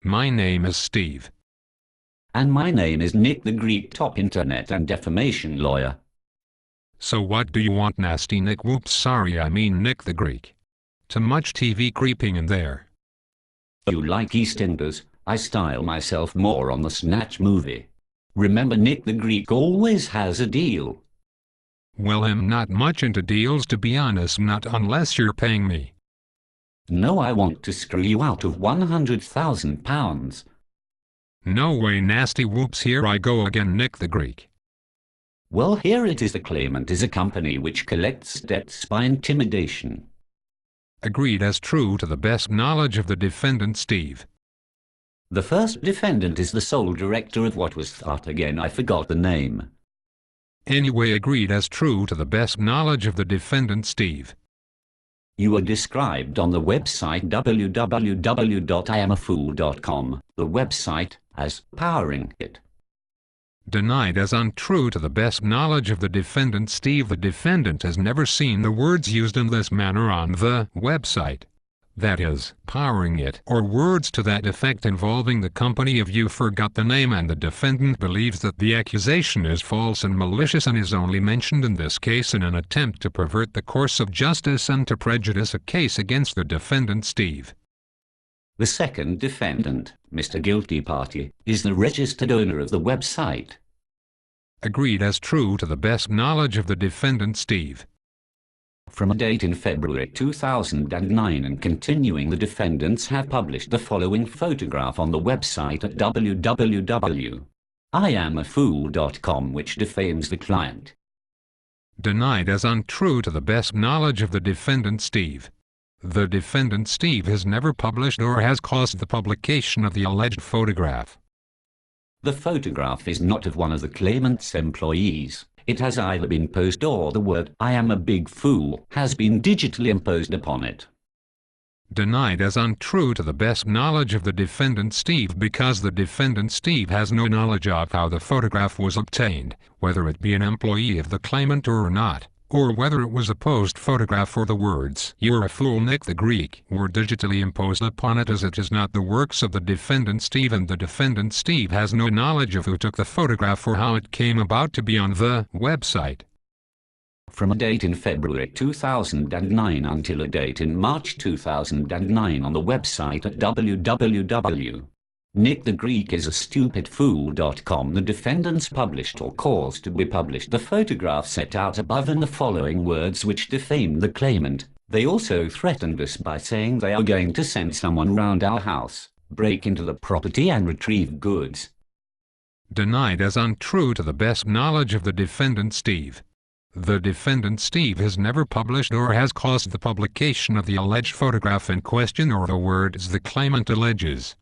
My name is Steve. And my name is Nick, the Greek top internet and defamation lawyer. So what do you want, nasty Nick? Whoops, sorry, I mean Nick the Greek. Too much TV creeping in there. You like EastEnders? I style myself more on the Snatch movie. Remember, Nick the Greek always has a deal. Well, I'm not much into deals, to be honest, not unless you're paying me. No, I want to screw you out of £100,000. No way, nasty. Whoops, here I go again, Nick the Greek. Well, here it is. The claimant is a company which collects debts by intimidation. Agreed, as true to the best knowledge of the defendant, Steve. The first defendant is the sole director of what was that again? I forgot the name. Anyway, agreed, as true to the best knowledge of the defendant, Steve. You are described on the website www.iamafool.com, the website, as powering it. Denied, as untrue to the best knowledge of the defendant, Steve. The defendant has never seen the words used in this manner on the website. That is, powering it, or words to that effect involving the company. If you forgot the name, and the defendant believes that the accusation is false and malicious and is only mentioned in this case in an attempt to pervert the course of justice and to prejudice a case against the defendant, Steve. The second defendant, Mr. Guilty Party, is the registered owner of the website. Agreed, as true to the best knowledge of the defendant, Steve. From a date in February 2009 and continuing, the defendants have published the following photograph on the website at www.iamafool.com, which defames the client. Denied, as untrue to the best knowledge of the defendant, Steve. The defendant, Steve, has never published or has caused the publication of the alleged photograph. The photograph is not of one of the claimant's employees. It has either been posed or the word "I am a big fool" has been digitally imposed upon it. Denied, as untrue to the best knowledge of the defendant, Steve, because the defendant, Steve, has no knowledge of how the photograph was obtained, whether it be an employee of the claimant or not, or whether it was a posed photograph or the words "You're a fool, Nick the Greek" were digitally imposed upon it, as it is not the works of the defendant, Steve, and the defendant, Steve, has no knowledge of who took the photograph or how it came about to be on the website. From a date in February 2009 until a date in March 2009 on the website at www.nickthegreekisastupidfool.com, the defendants published or caused to be published the photograph set out above in the following words which defame the claimant. They also threatened us by saying they are going to send someone round our house, break into the property and retrieve goods. Denied, as untrue to the best knowledge of the defendant, Steve. The defendant, Steve, has never published or has caused the publication of the alleged photograph in question or the words the claimant alleges.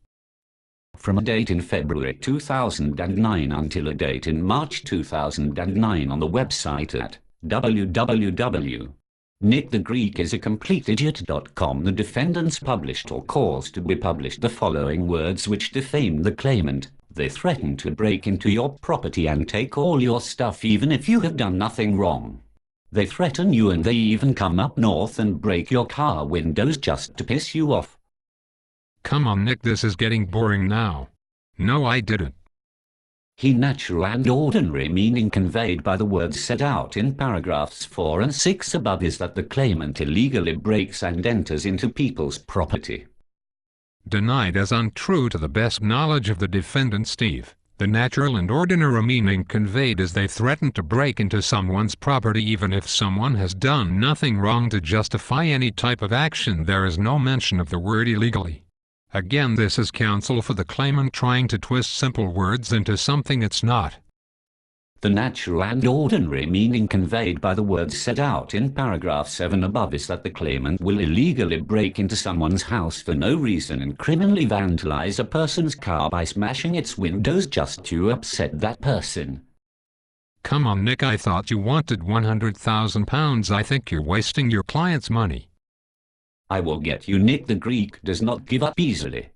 From a date in February 2009 until a date in March 2009 on the website at www.nickthegreekisacomplete.com, the defendants published or caused to be published the following words which defame the claimant. They threaten to break into your property and take all your stuff even if you have done nothing wrong. They threaten you, and they even come up north and break your car windows just to piss you off. Come on, Nick, this is getting boring now. No, I didn't. He natural and ordinary meaning conveyed by the words set out in paragraphs 4 and 6 above is that the claimant illegally breaks and enters into people's property. Denied, as untrue to the best knowledge of the defendant, Steve. The natural and ordinary meaning conveyed is they threaten to break into someone's property even if someone has done nothing wrong to justify any type of action. There is no mention of the word illegally. Again, this is counsel for the claimant trying to twist simple words into something it's not. The natural and ordinary meaning conveyed by the words set out in paragraph 7 above is that the claimant will illegally break into someone's house for no reason and criminally vandalize a person's car by smashing its windows just to upset that person. Come on, Nick, I thought you wanted £100,000. I think you're wasting your client's money. I will get you. Nick the Greek does not give up easily.